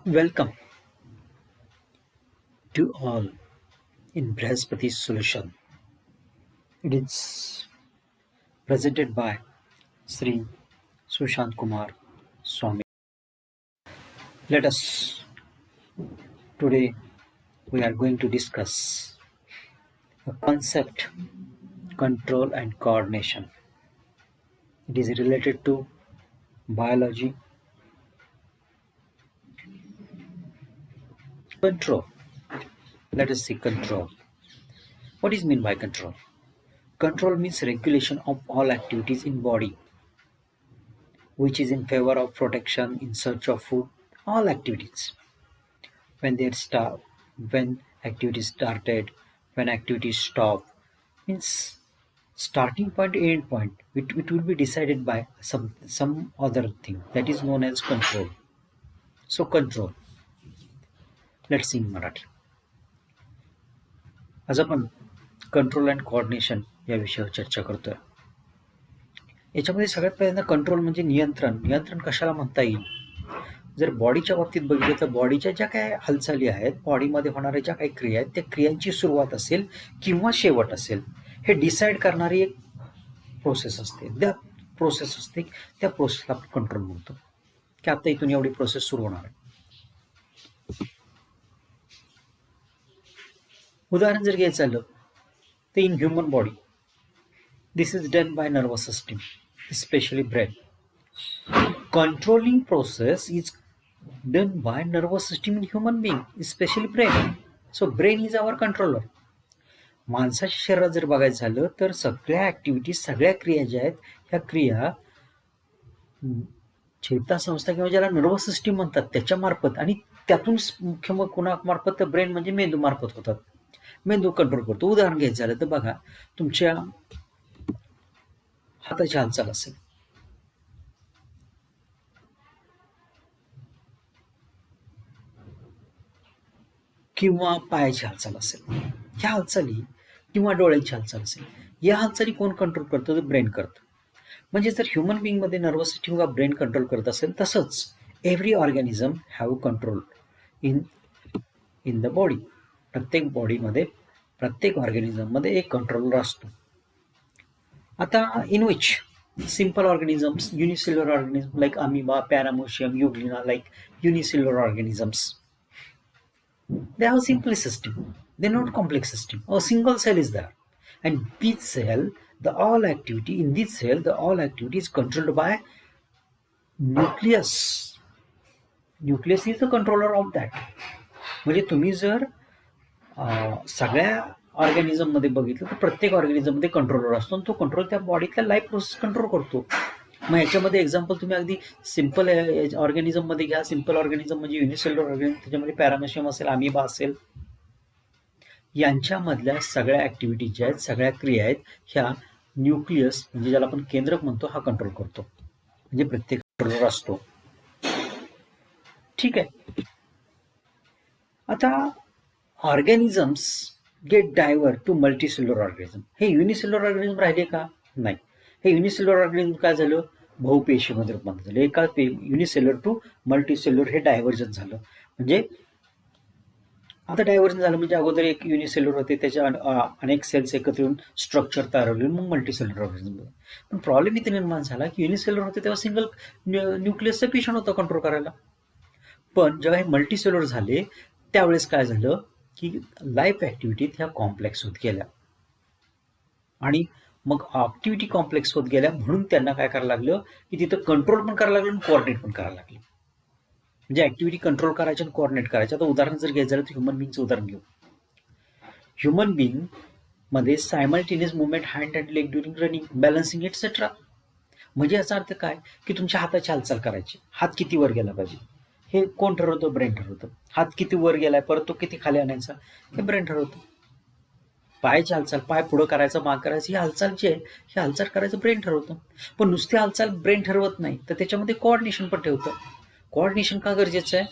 Welcome to all in Brihaspati's Solution. It is presented by Sri Sushant Kumar Swami. Let us today we are going to discuss a concept control and coordination. It is related to biology. Control. Let us see control. What is mean by control? Control means regulation of all activities in body, which is in favor of protection, in search of food, all activities. When activity started, when activity stop, means starting point, end point. It will be decided by some other thing that is known as control. So control. Let's see in Marathi. आज आपण control and coordination या विषयावर चर्चा करतोय. याच्यामध्ये सगळ्यात पहिल्यांदा control म्हणजे नियंत्रण. नियंत्रण कशाला म्हणता येईल? जर बॉडीच्या बाबतीत बघितलं तर बॉडीच्या ज्या काही हालचाली आहेत, बॉडीमध्ये होणाऱ्या ज्या काही क्रिया आहेत, त्या क्रियांची सुरुवात असेल किंवा शेवट असेल, हे डिसाईड करणारी एक प्रोसेस असते. त्या प्रोसेसला आपण कंट्रोल म्हणतो की आता इथून एवढी प्रोसेस सुरू होणार आहे. उदाहरण जर घ्यायचं झालं तर in human body this is done by nervous system, specially brain. Controlling process is done by nervous system in human being, especially brain. So brain is our controller. माणसाच्या शरीरात जर बघायचं झालं तर सगळ्या ऍक्टिव्हिटीज, सगळ्या क्रिया ज्या आहेत, ह्या क्रिया चेतासंस्था किंवा ज्याला नर्वस सिस्टीम म्हणतात त्याच्या मार्फत, आणि त्यातून मुख्य कोणामार्फत तर ब्रेन म्हणजे मेंदू मार्फत होतात. मेंदू कंट्रोल करतो. उदाहरण घ्यायचं झालं तर बघा, तुमच्या हाताची हालचाल असेल किंवा पायाची हालचाल असेल, ह्या हालचाली किंवा डोळ्याची हालचाल असेल, या हालचाली कोण कंट्रोल करतो? तर ब्रेन करतो. म्हणजे जर ह्युमन बिंगमध्ये नर्वस सिस्टीम किंवा ब्रेन कंट्रोल करत असेल, तसंच every organism have control in the body. प्रत्येक बॉडीमध्ये, प्रत्येक ऑर्गॅनिझममध्ये एक कंट्रोलर असतो. आता in which simple organisms, unicellular organisms like amoeba, paramecium, euglena, like unicellular organisms, they have a simple system. They're not complex system. A single cell is there, and this cell, the all activity is controlled by nucleus. Nucleus is the controller of that. म्हणजे तुम्ही जर सगळ्या organism मध्ये बघितलं तर प्रत्येक organism मध्ये controller असतो, आणि तो कंट्रोल त्या बॉडीतल्या लाईफ प्रोसेस कंट्रोल करतो. मग याच्यामध्ये एक्झाम्पल तुम्ही अगदी सिम्पल ऑर्गॅनिझम मध्ये घ्या. सिम्पल ऑर्गॅनिझम म्हणजे युनिसेल्युलर ऑर्गॅनिझम, त्याच्यामध्ये पॅरामेशियम असेल, अमिबा असेल, यांच्यामधल्या सगळ्या ऍक्टिव्हिटीज ज्या आहेत, सगळ्या क्रिया आहेत, ह्या न्यूक्लियस म्हणजे ज्याला आपण केंद्रक म्हणतो, हा कंट्रोल करतो. म्हणजे प्रत्येक कंट्रोलर असतो. ठीक आहे. आता organisms get divert to multicellular organism. हे युनिसेल्युलर ऑर्गॅनिझम राहिले का? नाही. हे युनिसेल्युलर ऑर्गॅनिझम काय झालं? बहुपेशीमध्ये रूपांतर झालं. एका युनिसेल्युलर टू मल्टीसेल्युलर हे डायव्हर्जन झालं. म्हणजे आता डायव्हर्जन झालं म्हणजे अगोदर एक युनिसेल्युलर होते, त्याच्या अनेक सेल्स एकत्र येऊन स्ट्रक्चर तयार होईल, मग मल्टीसेल्युलर ऑर्गॅनिझम. पण प्रॉब्लेम इथे निर्माण झाला की युनिसेल्युलर होते तेव्हा सिंगल न्यूक्लियस सफिशियंट होतं कंट्रोल करायला. पण जेव्हा हे मल्टीसेल्युलर झाले त्यावेळेस काय झालं की लाईफ ऍक्टिव्हिटीत ह्या कॉम्प्लेक्स होत गेल्या, आणि मग ऍक्टिव्हिटी कॉम्प्लेक्स होत गेल्या म्हणून त्यांना काय करायला लागलं की तिथं कंट्रोल पण करायला लागलं आणि कोऑर्डिनेट पण करायला लागले. म्हणजे ऍक्टिव्हिटी कंट्रोल करायच्या आणि कोऑर्डिनेट करायच्या. आता उदाहरण जर घ्यायचं झालं तर ह्युमन बिंगचं उदाहरण घेऊ. ह्युमन बिंग मध्ये simultaneous movement hand and leg during running, balancing etcetera. म्हणजे याचा अर्थ काय की तुमच्या हाताची हालचाल करायची, हात किती वर गेला पाहिजे हे कोण ठरवतं? ब्रेन ठरवतं. हात किती वर गेलाय, परत तो किती खाली आणायचा, हे ब्रेन ठरवतं. पायाची हालचाल, पाय पुढं करायचं, माग करायचं, ही हालचाल जी आहे, ही हालचाल करायचं ब्रेन ठरवतं. पण नुसती हालचाल ब्रेन ठरवत नाही, तर त्याच्यामध्ये कोऑर्डिनेशन पण ठेवतं. कोऑर्डिनेशन का गरजेचं आहे?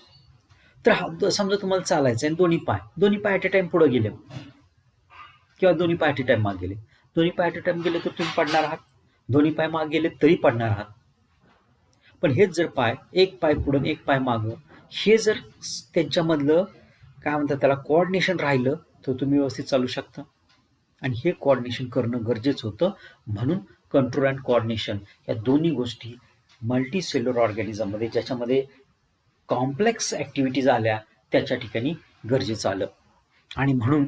तर समजा तुम्हाला चालायचं आहे, दोन्ही पाय ॲट अ टाइम पुढे गेले किंवा दोन्ही पाय ॲट अ टाइम माग गेले. दोन्ही पाय ॲट अ टाइम गेले तर तुम्ही पडणार आहात, दोन्ही पाय माग गेले तरी पडणार आहात. पण हेच जर एक पाय पुढे एक पाय मागं, हे जर त्यांच्यामधलं काय म्हणतात त्याला कोऑर्डिनेशन राहिलं तर तुम्ही व्यवस्थित चालू शकता. आणि हे कोऑर्डिनेशन करणं गरजेचं होतं. म्हणून कंट्रोल अँड कोऑर्डिनेशन या दोन्ही गोष्टी मल्टीसेल्युलर ऑर्गॅनिझममध्ये ज्याच्यामध्ये कॉम्प्लेक्स ॲक्टिव्हिटीज आल्या त्याच्या ठिकाणी गरजेचं आलं. आणि म्हणून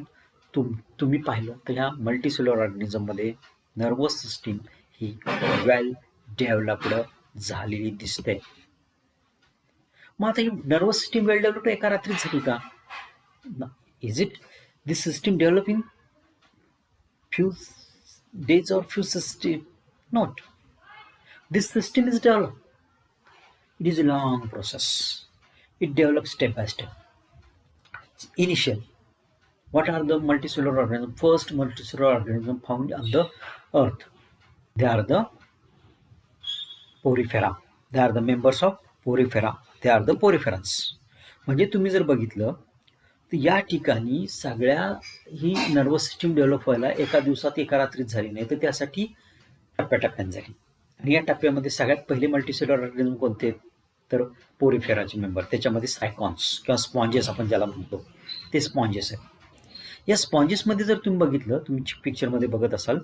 तुम्ही पाहिलं तर ह्या मल्टीसेल्युलर ऑर्गॅनिझममध्ये नर्वस सिस्टीम ही वेल डेव्हलप्ड झालेली दिसते. मग आता ही नर्वस सिस्टीम वेल डेव्हलप्ड एका रात्रीत झाली का? Is it this system develop in few days or few system? Not. This system is developed. It is a long process. It develops step by step. Initial. What are the multicellular organisms? First multicellular organism found on the earth. They are the porifera. They are the members of porifera. They are the poriferans. म्हणजे तुम्ही जर बघितलं तर या ठिकाणी सगळ्या ही nervous system develop व्हायला एका दिवसात एका रात्रीत झाली नाही, तर त्यासाठी टप्प्याटप्प्याने झाली. आणि या टप्प्यामध्ये सगळ्यात पहिले मल्टीसेल्युलर ऑर्गॅनिझम कोणते? तर पोरिफेराचे मेंबर. त्याच्यामध्ये सायकॉन्स किंवा स्पॉन्जेस आपण ज्याला म्हणतो ते स्पॉन्जेस आहेत. या स्पॉन्जेसमध्ये जर तुम्ही बघितलं, तुम्ही पिक्चरमध्ये बघत असाल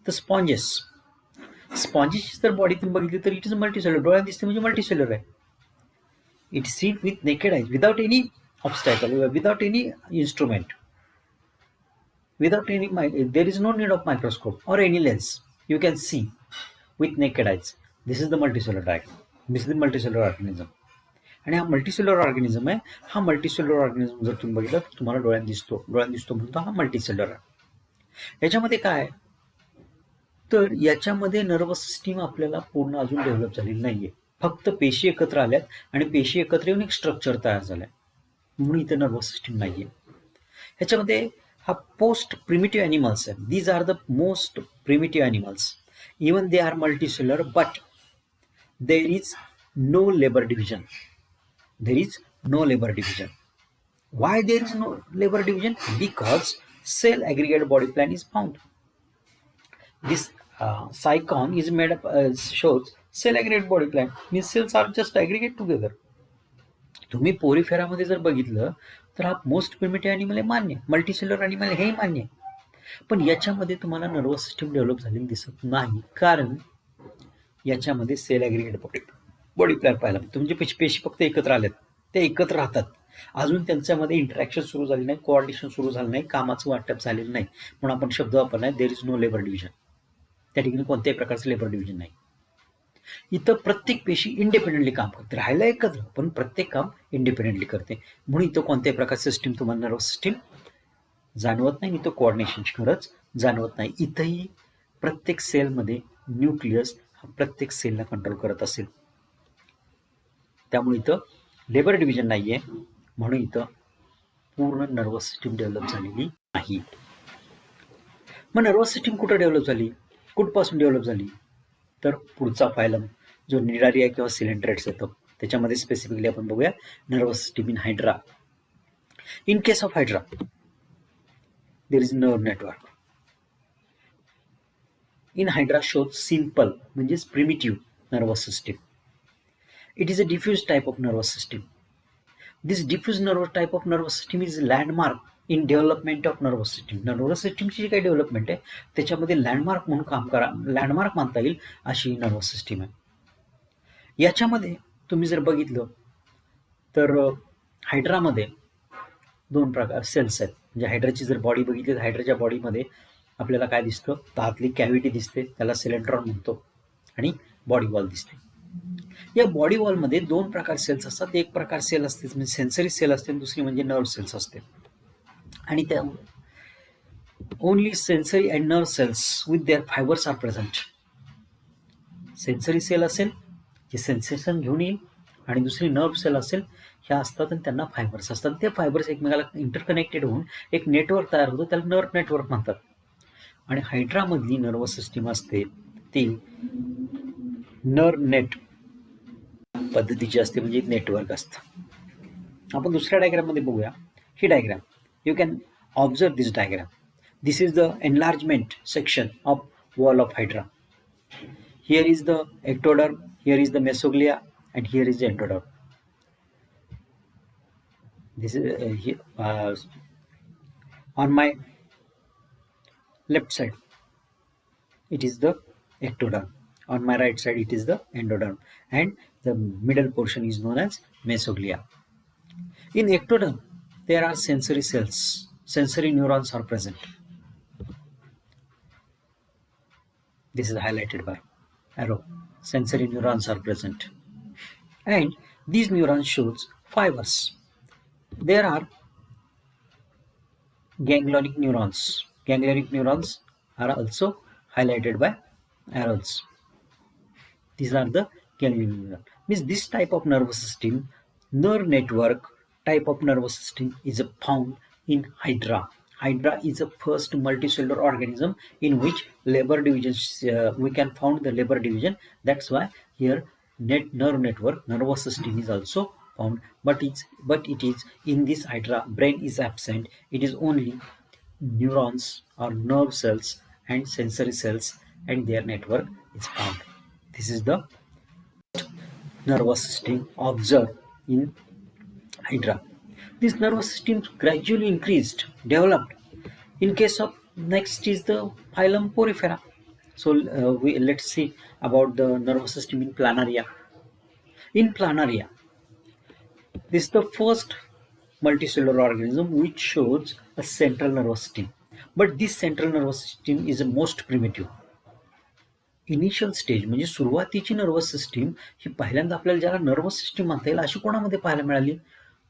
तर स्पॉन्जेसची जर बॉडी तुम्ही बघितली तर इट इज मल्टीसेल्युलर. डोळ्यात दिसते म्हणजे मल्टीसेल्युलर आहे. It seen with naked eyes without any obstacle, without any instrument, without any there is no need of microscope or any lens. You can see with naked eyes. This is the multicellular diagram. This is the multicellular organism. आणि हा multicellular organism आहे. हा multicellular organism जर तुम्ही बघितलं तर तुम्हाला डोळ्यात दिसतो म्हणतो हा मल्टीसेल्युलर आहे. याच्यामध्ये काय तर याच्यामध्ये नर्वस सिस्टीम आपल्याला पूर्ण अजून डेव्हलप झालेली नाहीये. फक्त पेशी एकत्र आल्यात आणि पेशी एकत्र येऊन एक स्ट्रक्चर तयार झालंय. म्हणून इथे नर्वस सिस्टीम नाहीये. ह्याच्यामध्ये हा पोस्ट प्रिमिटिव्ह ॲनिमल्स आहे. These are the most primitive animals. Even they are multicellular but there is no labour division. Why there is no labor division? Because cell aggregate body plan is found. This cycon is made up shows cell aggregate body plan, means cells are just aggregate together. तुम्ही पोरिफेरामध्ये जर बघितलं तर हा most primitive animal आहे, मान्य. Multicellular animal हे मान्य. पण याच्यामध्ये तुम्हाला नर्वस सिस्टीम डेव्हलप झालेली दिसत नाही, कारण याच्यामध्ये सेल ॲग्रिगेट बॉडी प्लॅन पाहायला म्हणजे पेशी फक्त एकत्र आल्यात, ते एकत्र राहतात. अजून त्यांच्यामध्ये इंटरॅक्शन सुरू झाली नाही, कोऑर्डिनेशन सुरू झालं नाही, कामाचं वाटप झालेलं नाही. म्हणून आपण शब्द वापरला there is no labour division. त्या ठिकाणी कोणत्याही प्रकारचं लेबर डिव्हिजन नाही. इथं प्रत्येक पेशी इंडिपेंडेंटली काम करते, राहायला एकत्र पण प्रत्येक काम इंडिपेंडेंटली करते. म्हणून इथं कोणत्याही प्रकारची सिस्टीम तुम्हाला नर्वस सिस्टीम जाणवत नाही. इथं कोऑर्डिनेशनची गरज जाणवत नाही. इथंही प्रत्येक सेलमध्ये न्यूक्लियस हा प्रत्येक सेलला कंट्रोल करत असेल. त्यामुळे इथं लेबर डिव्हिजन नाहीये. म्हणून इथं पूर्ण नर्वस सिस्टीम डेव्हलप झालेली नाही. मग नर्वस सिस्टीम कुठं डेव्हलप झाली, कुठपासून डेव्हलप झाली? तर पुढचा फायलम जो निडारिया किंवा सिलेंड्रेट्स येतो त्याच्यामध्ये स्पेसिफिकली आपण बघूया nervous system in Hydra. In case of Hydra there is nerve network. In Hydra shows simple म्हणजेच primitive nervous system. It is a diffuse type of nervous system. This diffuse type of nervous system is landmark in development of nervous system. Nervous सिस्टीमची जी काही development आहे त्याच्यामध्ये landmark म्हणून काम करा, landmark मानता येईल अशी नर्वस सिस्टीम आहे. याच्यामध्ये तुम्ही जर बघितलं तर हायड्रामध्ये दोन प्रकार सेल्स आहेत. म्हणजे हायड्राची जर बॉडी बघितली तर हायड्राच्या बॉडीमध्ये आपल्याला काय दिसतं, तर आतली कॅव्हिटी दिसते, त्याला सिलेंड्रॉन म्हणतो, आणि बॉडी वॉल दिसते. या बॉडी वॉलमध्ये दोन प्रकार सेल्स असतात. एक प्रकार सेल असते म्हणजे सेन्सरी सेल असते, दुसरी म्हणजे नर्व सेल्स असते. आणि त्या only sensory and nerve cells with their fibres are present. Sensory cell असेल जे सेन्सेशन घेऊन येईल, आणि दुसरी नर्व सेल असेल ह्या असतात आणि त्यांना फायबर्स असतात. ते फायबर्स एकमेकाला इंटरकनेक्टेड होऊन एक नेटवर्क तयार होतं, त्याला नर्व नेटवर्क म्हणतात. आणि हायड्रामधली नर्वस सिस्टीम असते ती नर्व नेट पद्धतीची असते, म्हणजे नेटवर्क असतं. आपण दुसऱ्या डायग्राममध्ये बघूया. ही diagram you can observe this diagram. This is the enlargement section of wall of Hydra. Here is the ectoderm, here is the mesoglea, and here is the endoderm. This is on my left side it is the ectoderm, on my right side it is the endoderm, and the middle portion is known as mesoglia. In ectoderm there are sensory cells, sensory neurons are present. This is highlighted by arrow. Sensory neurons are present, and these neurons shows fibers. There are ganglionic neurons. Ganglionic neurons are also highlighted by arrows. These are the ganglionic neurons. Means this type of nervous system, nerve network type of nervous system is found in Hydra. Hydra is the first multicellular organism in which labor divisions we can found the labor division. That's why here nerve network nervous system is also found, but it is in this Hydra brain is absent. It is only neurons or nerve cells and sensory cells and their network is found. This is the nervous system observed in Hydra. This nervous system gradually increased, developed. In case of next is the phylum Porifera. So let's see about the nervous system in Planaria. In Planaria, this is the first multicellular organism which shows a central nervous system. But this central nervous system is the most primitive. Initial stage म्हणजे सुरुवातीची nervous system ही पहिल्यांदा आपल्याला ज्याला nervous system म्हणता येईल अशी कोणामध्ये पाहायला मिळाली,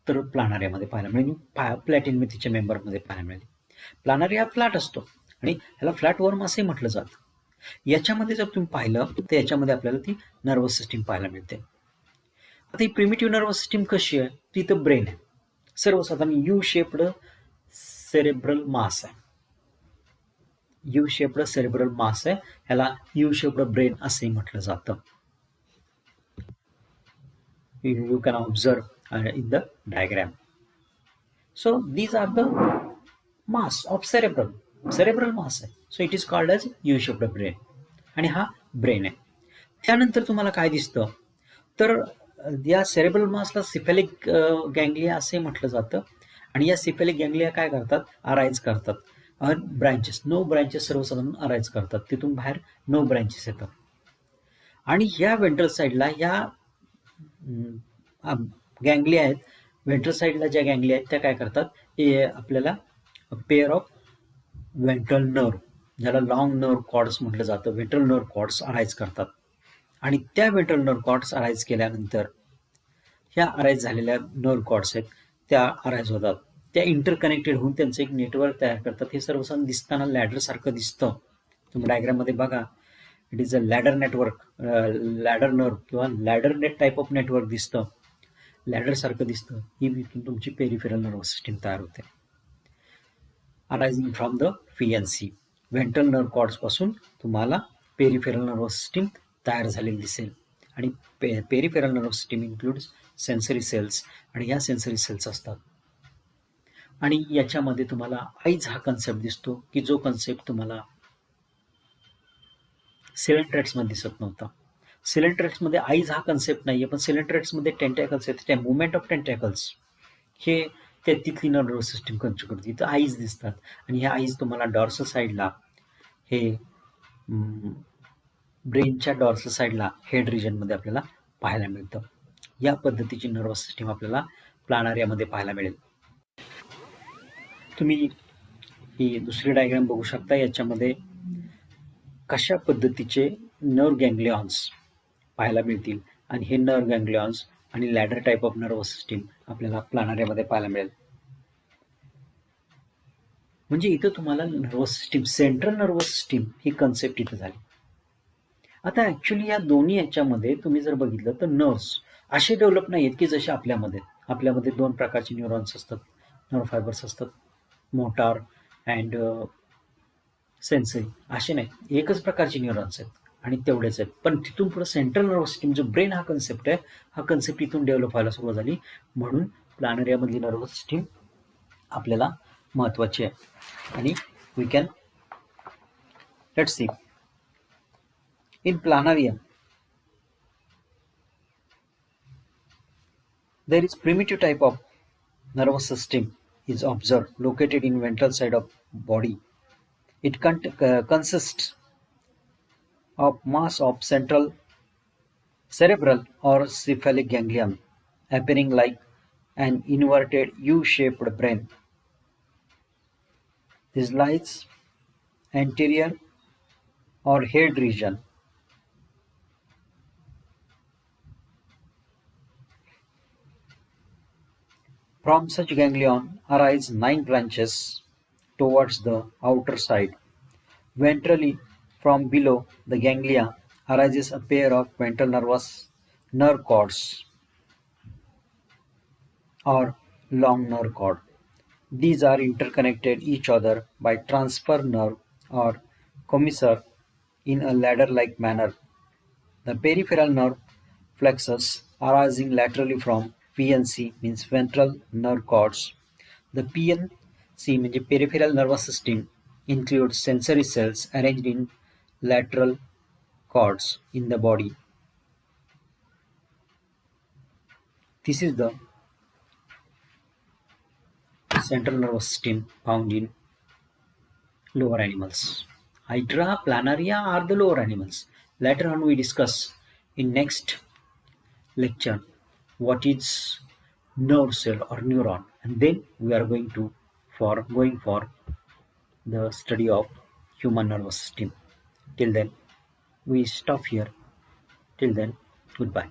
तर प्लानारियामध्ये पाहायला मिळाली, प्लॅटिनमेथीच्या मेंबरमध्ये पाहायला मिळाली. प्लानारिया फ्लॅट असतो आणि ह्याला फ्लॅट वर्म असे म्हटलं जातं. याच्यामध्ये जर तुम्ही पाहिलं तर याच्यामध्ये आपल्याला ती नर्वस सिस्टीम पाहायला मिळते. आता ही प्रिमिटिव्ह नर्वस सिस्टीम कशी आहे, ती तर ब्रेन आहे. सर्वसाधारण यू शेप्ड सेरेब्रल मास आहे. यू शेप्ड सेरेब्रल मास आहे, ह्याला यू शेप्ड ब्रेन असे म्हटलं जातं. You can observe in the diagram. So these are the mass of cerebral mass आहे. So it is called as U shaped brain, आणि हा brain आहे. त्यानंतर तुम्हाला काय दिसतं, तर या सेरेब्रल मासला सिफेलिक गँग्लिया असे म्हटलं जातं. आणि या सिफेलिक गँग्लिया काय करतात, अराईज करतात. ब्रँचेस 9 ब्रँचेस सर्वसाधारण अराईज करतात. तिथून बाहेर 9 ब्रँचेस येतात. आणि ह्या वेंट्रल साईडला ह्या गँग्लिया आहेत. वेंट्रल साईडला ज्या गँग्लिया आहेत त्या काय करतात, हे आपल्याला पेअर ऑफ वेंट्रल नर्व, ज्याला लॉंग नर्व कॉर्ड्स म्हटलं जातं, वेंट्रल नर्व कॉर्ड्स अराईज करतात. आणि त्या वेंट्रल नर्व कॉर्ड्स अराईज केल्यानंतर ह्या अराईज झालेल्या नर्व कॉर्ड्स आहेत त्या अराईज होतात. त्या इंटरकनेक्टेड होऊन त्यांचं एक नेटवर्क तयार करतात. हे सर्वसाधारण दिसताना लॅडर सारखं दिसतं. तुम्ही डायग्राम मध्ये बघा, it is a ladder network, ladder nerve किंवा ladder net type of network दिसतं, लॅडर सारखं दिसतं. ही तुमची पेरिफेरल नर्वस सिस्टीम तयार होते. Arising from the VNC, ventral nerve cords पासून तुम्हाला पेरिफेरल नर्वस सिस्टीम तयार झालेली दिसेल. आणि peripheral nervous system includes sensory cells, आणि ह्या सेन्सरी सेल्स असतात. आणि याच्यामध्ये तुम्हाला आईज हा कन्सेप्ट दिसतो, की जो कन्सेप्ट तुम्हाला सिलेंट्रेट्समध्ये दिसत नव्हता. सिलेंट्रेट्समध्ये आईज हा कन्सेप्ट नाहीये, पण सिलेंट्रेट्समध्ये टेंटॅकल्स आहेत. त्या मुवमेंट ऑफ टेंटॅकल्स हे त्या तिथली नर्वस सिस्टीम कंट्रोल करते. इथं आईज दिसतात, आणि ह्या आईज तुम्हाला डॉर्सल साईडला, हे ब्रेनच्या डॉर्सल साईडला हेड रिजनमध्ये आपल्याला पाहायला मिळतं. या पद्धतीची नर्वस सिस्टीम आपल्याला प्लानारियामध्ये पाहायला मिळेल. तुम्ही ही दुसरी डायग्राम बघू शकता. याच्यामध्ये कशा पद्धतीचे नर्व गँग्लिऑन्स पाहायला मिळतील, आणि हे नर्व गँग्लिऑन्स आणि ladder type of nervous system आपल्याला प्लानारियामध्ये पाहायला मिळेल. म्हणजे इथं तुम्हाला nervous system, central nervous system ही कन्सेप्ट इथं झाली. आता ऍक्च्युली या दोन्ही याच्यामध्ये तुम्ही जर बघितलं तर नर्व्स असे डेव्हलप नाही आहेत की जसे आपल्यामध्ये 2 प्रकारचे न्यूरॉन्स असतात, नर्व फायबर्स असतात, मोटार अँड सेन्सरी. असे नाही, एकच प्रकारचे न्यूरॉन्स आहेत आणि तेवढेच आहेत. पण तिथून पुढे सेंट्रल नर्वस सिस्टीम जो ब्रेन हा कन्सेप्ट आहे, हा कन्सेप्ट इथून डेव्हलप व्हायला सुरुवात झाली. म्हणून प्लानेरियामधली नर्वस सिस्टीम आपल्याला महत्वाची आहे. आणि we can let's see in Planaria there is primitive type of nervous system is observed located in ventral side of body. It consists of mass of central cerebral or cephalic ganglion appearing like an inverted U-shaped brain. This lies anterior or head region. From such ganglion arise 9 branches towards the outer side. Ventrally, from below the ganglia arises a pair of ventral nervous nerve cords or long nerve cord. These are interconnected each other by transfer nerve or commissure in a ladder-like manner. The peripheral nerve plexus arising laterally from PNC means ventral nerve cords. The PNC means peripheral nervous system includes sensory cells arranged in lateral cords in the body. This is the central nervous system found in lower animals. Hydra planaria are the lower animals. Later on we discuss in next lecture what is nerve cell or neuron, and then we are going for the study of human nervous system. Till then we stop here. Till then, goodbye.